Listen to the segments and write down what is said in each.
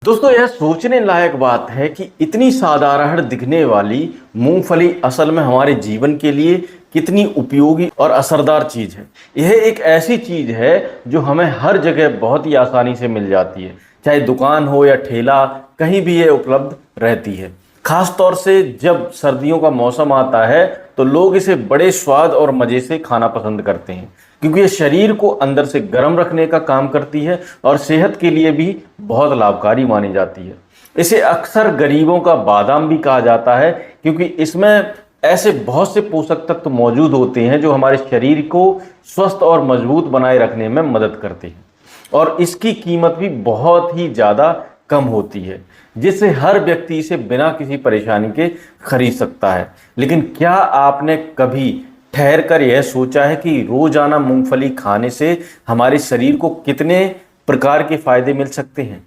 दोस्तों, यह सोचने लायक बात है कि इतनी साधारण दिखने वाली मूंगफली असल में हमारे जीवन के लिए कितनी उपयोगी और असरदार चीज़ है। यह एक ऐसी चीज़ है जो हमें हर जगह बहुत ही आसानी से मिल जाती है, चाहे दुकान हो या ठेला, कहीं भी ये उपलब्ध रहती है। खास तौर से जब सर्दियों का मौसम आता है तो लोग इसे बड़े स्वाद और मज़े से खाना पसंद करते हैं, क्योंकि ये शरीर को अंदर से गर्म रखने का काम करती है और सेहत के लिए भी बहुत लाभकारी मानी जाती है। इसे अक्सर गरीबों का बादाम भी कहा जाता है, क्योंकि इसमें ऐसे बहुत से पोषक तत्व मौजूद होते हैं जो हमारे शरीर को स्वस्थ और मजबूत बनाए रखने में मदद करते हैं। और इसकी कीमत भी बहुत ही ज़्यादा कम होती है, जिससे हर व्यक्ति इसे बिना किसी परेशानी के खरीद सकता है। लेकिन क्या आपने कभी ठहर कर यह सोचा है कि रोजाना मूंगफली खाने से हमारे शरीर को कितने प्रकार के फायदे मिल सकते हैं?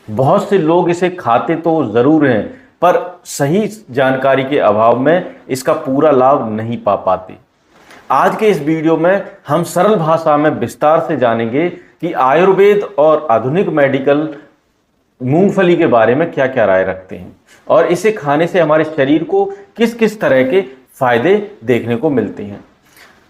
बहुत से लोग इसे खाते तो ज़रूर हैं, पर सही जानकारी के अभाव में इसका पूरा लाभ नहीं पा पाते। आज के इस वीडियो में हम सरल भाषा में विस्तार से जानेंगे कि आयुर्वेद और आधुनिक मेडिकल मूंगफली के बारे में क्या क्या राय रखते हैं और इसे खाने से हमारे शरीर को किस किस तरह के फायदे देखने को मिलते हैं।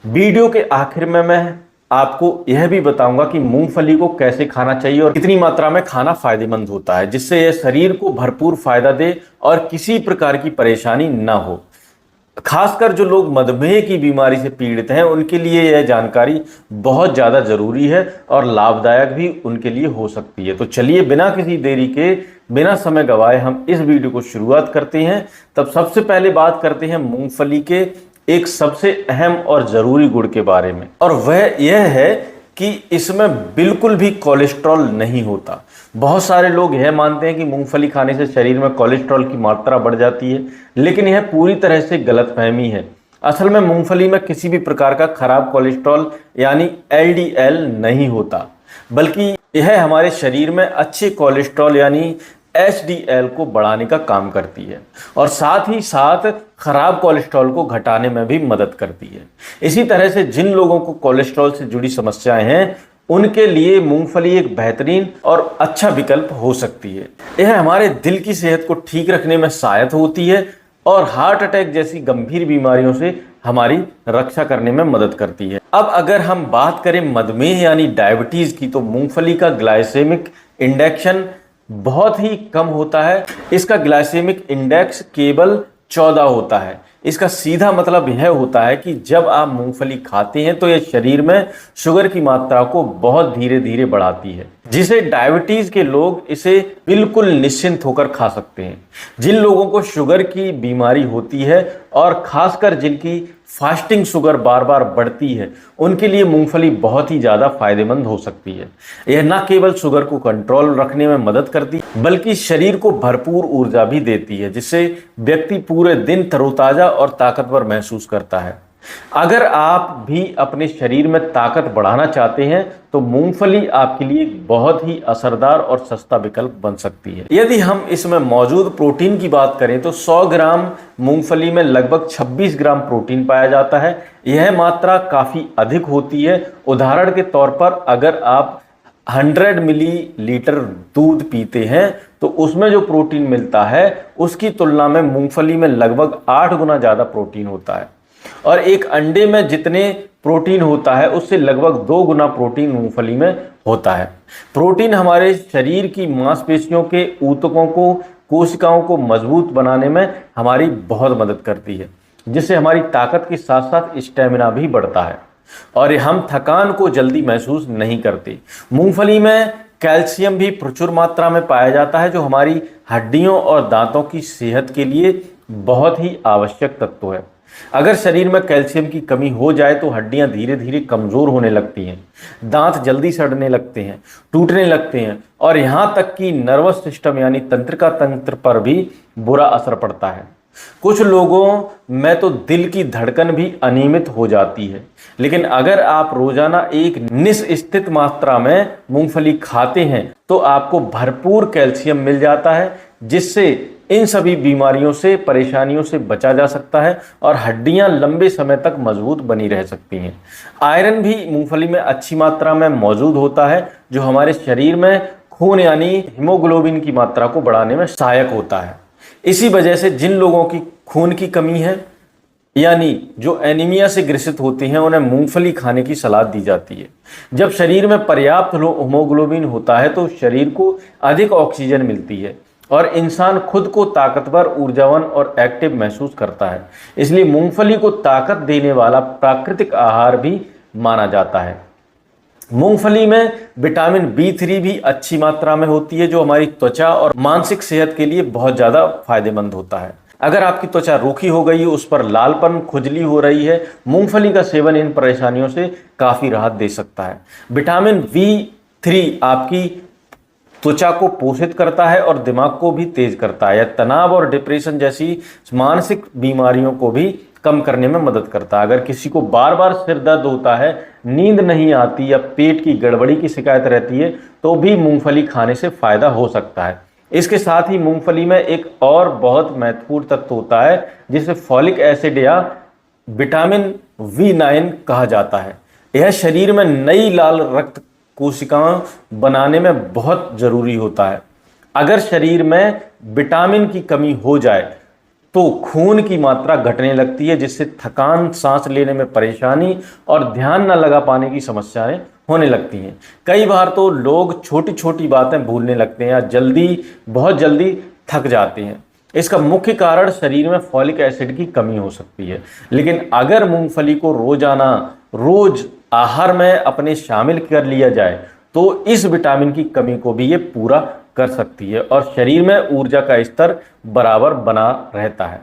वीडियो के आखिर में मैं आपको यह भी बताऊंगा कि मूंगफली को कैसे खाना चाहिए और कितनी मात्रा में खाना फायदेमंद होता है, जिससे यह शरीर को भरपूर फायदा दे और किसी प्रकार की परेशानी ना हो। खासकर जो लोग मधुमेह की बीमारी से पीड़ित हैं, उनके लिए यह जानकारी बहुत ज़्यादा ज़रूरी है और लाभदायक भी उनके लिए हो सकती है। तो चलिए बिना किसी देरी के, बिना समय गवाए हम इस वीडियो को शुरुआत करते हैं। तब सबसे पहले बात करते हैं मूंगफली के एक सबसे अहम और ज़रूरी गुण के बारे में, और वह यह है कि इसमें बिल्कुल भी कोलेस्ट्रॉल नहीं होता। बहुत सारे लोग यह मानते हैं कि मूंगफली खाने से शरीर में कोलेस्ट्रॉल की मात्रा बढ़ जाती है, लेकिन यह पूरी तरह से गलतफहमी है। असल में मूंगफली में किसी भी प्रकार का खराब कोलेस्ट्रॉल यानी LDL नहीं होता, बल्कि यह हमारे शरीर में अच्छे कोलेस्ट्रॉल यानी HDL को बढ़ाने का काम करती है और साथ ही साथ खराब कोलेस्ट्रॉल को घटाने में भी मदद करती है। इसी तरह से जिन लोगों को कोलेस्ट्रॉल से जुड़ी समस्याएं हैं, उनके लिए मूंगफली एक बेहतरीन और अच्छा विकल्प हो सकती है। यह हमारे दिल की सेहत को ठीक रखने में सहायक होती है और हार्ट अटैक जैसी गंभीर बीमारियों से हमारी रक्षा करने में मदद करती है। अब अगर हम बात करें मधुमेह यानी डायबिटीज की, तो मूंगफली का ग्लाइसेमिक इंडेक्स बहुत ही कम होता है। इसका ग्लाइसेमिक इंडेक्स केवल 14 होता है। इसका सीधा मतलब यह होता है कि जब आप मूंगफली खाते हैं तो यह शरीर में शुगर की मात्रा को बहुत धीरे धीरे बढ़ाती है, जिसे डायबिटीज के लोग इसे बिल्कुल निश्चिंत होकर खा सकते हैं। जिन लोगों को शुगर की बीमारी होती है और खासकर जिनकी फास्टिंग शुगर बार बार बढ़ती है, उनके लिए मूंगफली बहुत ही ज़्यादा फायदेमंद हो सकती है। यह न केवल शुगर को कंट्रोल रखने में मदद करती है, बल्कि शरीर को भरपूर ऊर्जा भी देती है, जिससे व्यक्ति पूरे दिन तरोताज़ा और ताकतवर महसूस करता है। अगर आप भी अपने शरीर में ताकत बढ़ाना चाहते हैं तो मूंगफली आपके लिए बहुत ही असरदार और सस्ता विकल्प बन सकती है। यदि हम इसमें मौजूद प्रोटीन की बात करें तो 100 ग्राम मूंगफली में लगभग 26 ग्राम प्रोटीन पाया जाता है। यह मात्रा काफ़ी अधिक होती है। उदाहरण के तौर पर अगर आप 100 मिलीलीटर दूध पीते हैं तो उसमें जो प्रोटीन मिलता है उसकी तुलना में मूंगफली में लगभग 8 गुना ज़्यादा प्रोटीन होता है, और एक अंडे में जितने प्रोटीन होता है उससे लगभग 2 गुना प्रोटीन मूंगफली में होता है। प्रोटीन हमारे शरीर की मांसपेशियों के ऊतकों को, कोशिकाओं को मजबूत बनाने में हमारी बहुत मदद करती है, जिससे हमारी ताकत के साथ साथ स्टेमिना भी बढ़ता है और हम थकान को जल्दी महसूस नहीं करते। मूंगफली में कैल्शियम भी प्रचुर मात्रा में पाया जाता है, जो हमारी हड्डियों और दांतों की सेहत के लिए बहुत ही आवश्यक तत्व है। अगर शरीर में कैल्शियम की कमी हो जाए तो हड्डियां धीरे धीरे कमज़ोर होने लगती हैं, दांत जल्दी सड़ने लगते हैं, टूटने लगते हैं और यहाँ तक कि नर्वस सिस्टम यानी तंत्रिका तंत्र पर भी बुरा असर पड़ता है। कुछ लोगों में तो दिल की धड़कन भी अनियमित हो जाती है। लेकिन अगर आप रोजाना एक निश्चित मात्रा में मूंगफली खाते हैं तो आपको भरपूर कैल्शियम मिल जाता है, जिससे इन सभी बीमारियों से, परेशानियों से बचा जा सकता है और हड्डियां लंबे समय तक मजबूत बनी रह सकती हैं। आयरन भी मूंगफली में अच्छी मात्रा में मौजूद होता है, जो हमारे शरीर में खून यानी हीमोग्लोबिन की मात्रा को बढ़ाने में सहायक होता है। इसी वजह से जिन लोगों की खून की कमी है यानी जो एनीमिया से ग्रसित होते हैं उन्हें मूंगफली खाने की सलाह दी जाती है। जब शरीर में पर्याप्त हीमोग्लोबिन होता है तो शरीर को अधिक ऑक्सीजन मिलती है और इंसान खुद को ताकतवर, ऊर्जावान और एक्टिव महसूस करता है। इसलिए मूंगफली को ताकत देने वाला प्राकृतिक आहार भी माना जाता है। मूंगफली में विटामिन B3 भी अच्छी मात्रा में होती है, जो हमारी त्वचा और मानसिक सेहत के लिए बहुत ज़्यादा फायदेमंद होता है। अगर आपकी त्वचा रूखी हो गई, उस पर लालपन, खुजली हो रही है, मूंगफली का सेवन इन परेशानियों से काफ़ी राहत दे सकता है। विटामिन B3 आपकी त्वचा को पोषित करता है और दिमाग को भी तेज करता है। तनाव और डिप्रेशन जैसी मानसिक बीमारियों को भी कम करने में मदद करता है। अगर किसी को बार बार सिर दर्द होता है, नींद नहीं आती या पेट की गड़बड़ी की शिकायत रहती है, तो भी मूंगफली खाने से फायदा हो सकता है। इसके साथ ही मूंगफली में एक और बहुत महत्वपूर्ण तत्व होता है जिसे फॉलिक एसिड या विटामिन B9 कहा जाता है। यह शरीर में नई लाल रक्त कोशिकाएं बनाने में बहुत जरूरी होता है। अगर शरीर में विटामिन की कमी हो जाए तो खून की मात्रा घटने लगती है, जिससे थकान, सांस लेने में परेशानी और ध्यान न लगा पाने की समस्याएं होने लगती हैं। कई बार तो लोग छोटी छोटी बातें भूलने लगते हैं या बहुत जल्दी थक जाते हैं। इसका मुख्य कारण शरीर में फॉलिक एसिड की कमी हो सकती है। लेकिन अगर मूंगफली को रोज आहार में अपने शामिल कर लिया जाए तो इस विटामिन की कमी को भी ये पूरा कर सकती है और शरीर में ऊर्जा का स्तर बराबर बना रहता है।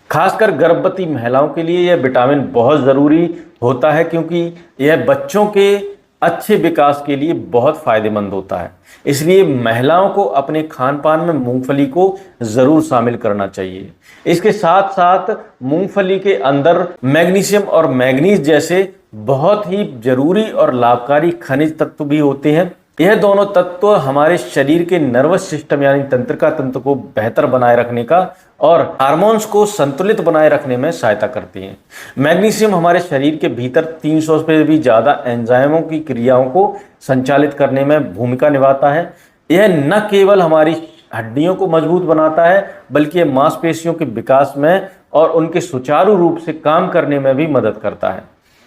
खासकर गर्भवती महिलाओं के लिए यह विटामिन बहुत ज़रूरी होता है, क्योंकि यह बच्चों के अच्छे विकास के लिए बहुत फायदेमंद होता है। इसलिए महिलाओं को अपने खान पान में मूंगफली को ज़रूर शामिल करना चाहिए। इसके साथ साथ मूंगफली के अंदर मैग्नीशियम और मैंगनीज जैसे बहुत ही जरूरी और लाभकारी खनिज तत्व भी होते हैं। यह दोनों तत्व हमारे शरीर के नर्वस सिस्टम यानी तंत्रिका तंत्र को बेहतर बनाए रखने का और हार्मोन्स को संतुलित बनाए रखने में सहायता करती हैं। मैग्नीशियम हमारे शरीर के भीतर 300 से भी ज़्यादा एंजाइमों की क्रियाओं को संचालित करने में भूमिका निभाता है। यह न केवल हमारी हड्डियों को मजबूत बनाता है, बल्कि यह मांसपेशियों के विकास में और उनके सुचारू रूप से काम करने में भी मदद करता है।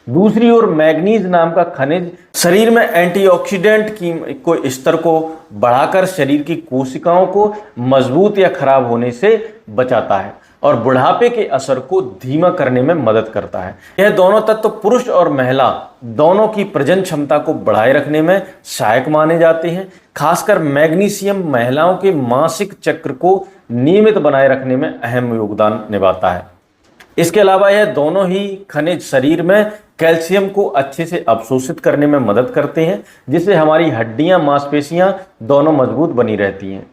दूसरी ओर मैग्नीज नाम का खनिज शरीर में एंटीऑक्सीडेंट की स्तर को बढ़ाकर शरीर की कोशिकाओं को मजबूत या खराब होने से बचाता है और बुढ़ापे के असर को धीमा करने में मदद करता है। यह दोनों तत्व पुरुष और महिला दोनों की प्रजनन क्षमता को बढ़ाए रखने में सहायक माने जाते हैं। खासकर मैग्नीशियम महिलाओं के मासिक चक्र को नियमित बनाए रखने में अहम योगदान निभाता है। इसके अलावा यह दोनों ही खनिज शरीर में कैल्शियम को अच्छे से अवशोषित करने में मदद करते हैं, जिससे हमारी हड्डियां, मांसपेशियां दोनों मजबूत बनी रहती हैं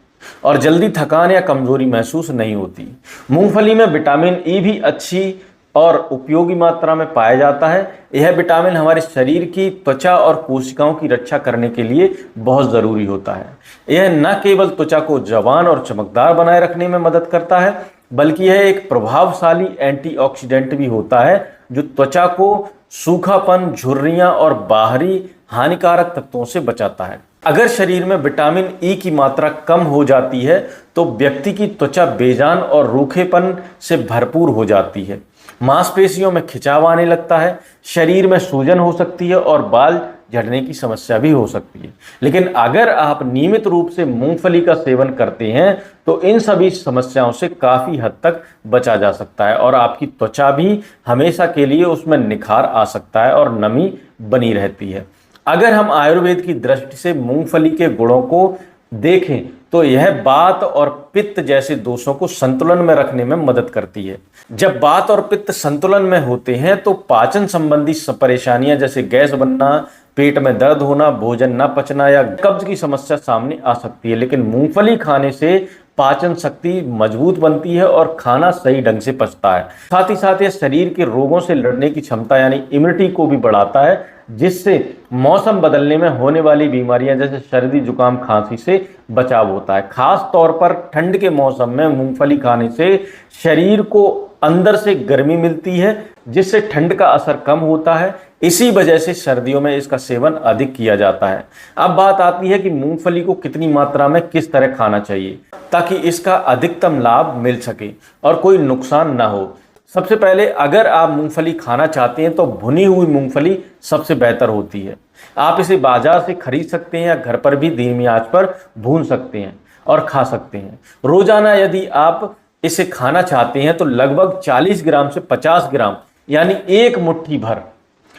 और जल्दी थकान या कमजोरी महसूस नहीं होती। मूंगफली में विटामिन ई भी अच्छी और उपयोगी मात्रा में पाया जाता है। यह विटामिन हमारे शरीर की त्वचा और कोशिकाओं की रक्षा करने के लिए बहुत ज़रूरी होता है। यह न केवल त्वचा को जवान और चमकदार बनाए रखने में मदद करता है, बल्कि यह एक प्रभावशाली एंटीऑक्सीडेंट भी होता है जो त्वचा को सूखापन, झुर्रियां और बाहरी हानिकारक तत्वों से बचाता है। अगर शरीर में विटामिन ई की मात्रा कम हो जाती है तो व्यक्ति की त्वचा बेजान और रूखेपन से भरपूर हो जाती है, मांसपेशियों में खिंचाव आने लगता है, शरीर में सूजन हो सकती है और बाल झड़ने की समस्या भी हो सकती है। लेकिन अगर आप नियमित रूप से मूंगफली का सेवन करते हैं तो इन सभी समस्याओं से काफ़ी हद तक बचा जा सकता है और आपकी त्वचा भी हमेशा के लिए उसमें निखार आ सकता है और नमी बनी रहती है। अगर हम आयुर्वेद की दृष्टि से मूंगफली के गुणों को देखें तो यह वात और पित्त जैसे दोषों को संतुलन में रखने में मदद करती है। जब वात और पित्त संतुलन में होते हैं तो पाचन संबंधी परेशानियां जैसे गैस बनना, पेट में दर्द होना, भोजन न पचना या कब्ज की समस्या सामने आ सकती है। लेकिन मूंगफली खाने से पाचन शक्ति मजबूत बनती है और खाना सही ढंग से पचता है। साथ ही साथ यह शरीर के रोगों से लड़ने की क्षमता यानी इम्यूनिटी को भी बढ़ाता है, जिससे मौसम बदलने में होने वाली बीमारियां जैसे सर्दी, जुकाम, खांसी से बचाव होता है। खास तौर पर ठंड के मौसम में मूंगफली खाने से शरीर को अंदर से गर्मी मिलती है जिससे ठंड का असर कम होता है। इसी वजह से सर्दियों में इसका सेवन अधिक किया जाता है। अब बात आती है कि मूंगफली को कितनी मात्रा में किस तरह खाना चाहिए ताकि इसका अधिकतम लाभ मिल सके और कोई नुकसान ना हो। सबसे पहले अगर आप मूंगफली खाना चाहते हैं तो भुनी हुई मूंगफली सबसे बेहतर होती है। आप इसे बाजार से खरीद सकते हैं या घर पर भी धीमी आंच पर भून सकते हैं और खा सकते हैं। रोजाना यदि आप इसे खाना चाहते हैं तो लगभग 40 ग्राम से 50 ग्राम यानी एक मुट्ठी भर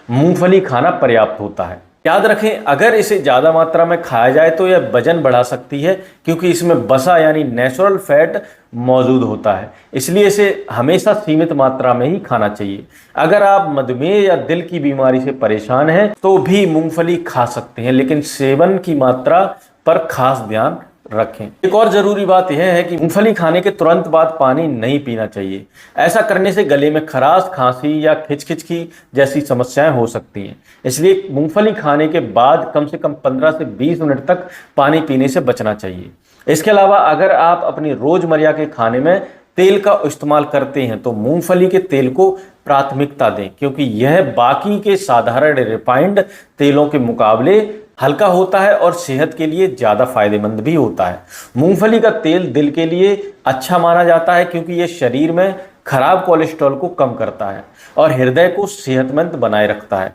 मूंगफली खाना पर्याप्त होता है। याद रखें, अगर इसे ज़्यादा मात्रा में खाया जाए तो यह वजन बढ़ा सकती है क्योंकि इसमें वसा यानी नेचुरल फैट मौजूद होता है। इसलिए इसे हमेशा सीमित मात्रा में ही खाना चाहिए। अगर आप मधुमेह या दिल की बीमारी से परेशान हैं तो भी मूंगफली खा सकते हैं, लेकिन सेवन की मात्रा पर खास ध्यान रखें। एक और जरूरी बात यह है कि मूंगफली खाने के तुरंत बाद पानी नहीं पीना चाहिए। ऐसा करने से गले में खराश, खांसी या खिचखिच की जैसी समस्याएं हो सकती हैं। इसलिए मूंगफली खाने के बाद कम से कम 15 से 20 मिनट तक पानी पीने से बचना चाहिए। इसके अलावा अगर आप अपनी रोजमर्रा के खाने में तेल का इस्तेमाल करते हैं तो मूंगफली के तेल को प्राथमिकता दें, क्योंकि यह बाकी के साधारण रिफाइंड तेलों के मुकाबले हल्का होता है और सेहत के लिए ज़्यादा फायदेमंद भी होता है। मूंगफली का तेल दिल के लिए अच्छा माना जाता है क्योंकि यह शरीर में खराब कोलेस्ट्रॉल को कम करता है और हृदय को सेहतमंद बनाए रखता है।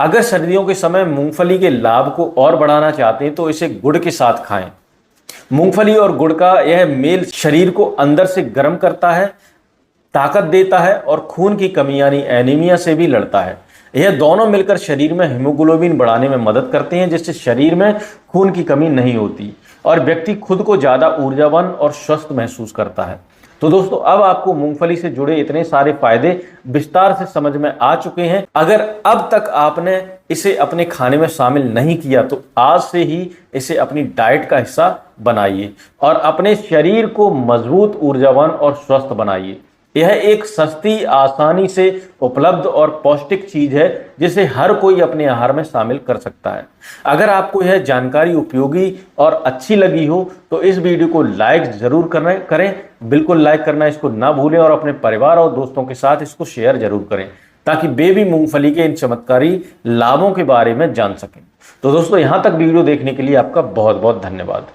अगर सर्दियों के समय मूंगफली के लाभ को और बढ़ाना चाहते हैं तो इसे गुड़ के साथ खाएं। मूंगफली और गुड़ का यह मेल शरीर को अंदर से गर्म करता है, ताकत देता है और खून की कमी यानी एनीमिया से भी लड़ता है। यह दोनों मिलकर शरीर में हीमोग्लोबिन बढ़ाने में मदद करते हैं, जिससे शरीर में खून की कमी नहीं होती और व्यक्ति खुद को ज़्यादा ऊर्जावान और स्वस्थ महसूस करता है। तो दोस्तों, अब आपको मूंगफली से जुड़े इतने सारे फायदे विस्तार से समझ में आ चुके हैं। अगर अब तक आपने इसे अपने खाने में शामिल नहीं किया तो आज से ही इसे अपनी डाइट का हिस्सा बनाइए और अपने शरीर को मजबूत, ऊर्जावान और स्वस्थ बनाइए। यह एक सस्ती, आसानी से उपलब्ध और पौष्टिक चीज है जिसे हर कोई अपने आहार में शामिल कर सकता है। अगर आपको यह जानकारी उपयोगी और अच्छी लगी हो तो इस वीडियो को लाइक जरूर करें, बिल्कुल लाइक करना इसको ना भूलें और अपने परिवार और दोस्तों के साथ इसको शेयर जरूर करें ताकि वे भी मूंगफली के इन चमत्कारी लाभों के बारे में जान सकें। तो दोस्तों, यहाँ तक वीडियो देखने के लिए आपका बहुत बहुत धन्यवाद।